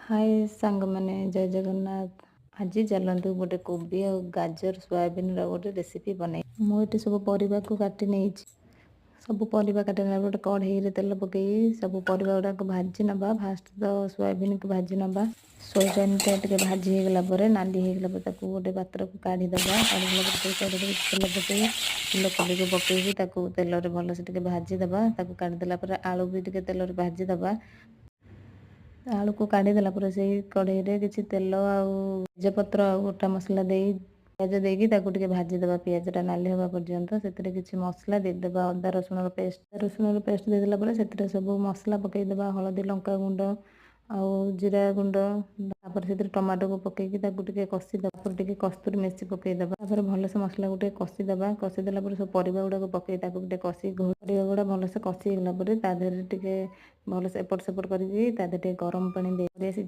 हाय सांग मैंने जय जगन्नाथ। आज चलतु गोटे कोबी और गाजर सोयाबीन गोटे रेसिपी बन मुझे सब परिवा को काटी नहीं सब परिवा काटिना गोटे कढ़ई तेल पकई सब परिवा गुड़ाक भाजी नवा फास्ट तो सोयाबीन को भाजी नवा सोयाबीन टे भाजी होगला नाली होगला गोटे पात्र को काढ़ीदबा काढ़ीदेला तेल पकई फुलकोबी को पकईकी तेल भलसे भाजीदबा काढ़ीदेला आलू भी तेल भाजीदबा आलू को काढ़ीदेला से कढ़ई किसी तेल आजपत्र गोटा मसला दे पियाज देकी भाजीदबा पियाजटा नाली हवा पर्यंत से किसी मसला देदेबा अदा रसुण पेस्ट देदेला से सब मसला पकईदेबा हलदी लंका गुंड आउ जीरा गुंड से टमाटो को पकईकी कषीदेवा टे कस्तूरी मेथी पकईदेवा भलसे मसला को कषीदेबा कषीदेला सब परिवा गुड़ाक पकई कषी परिवा गुड़ा भलसे कषी होगला भलसे एपट सेपट करके गरम पानी दे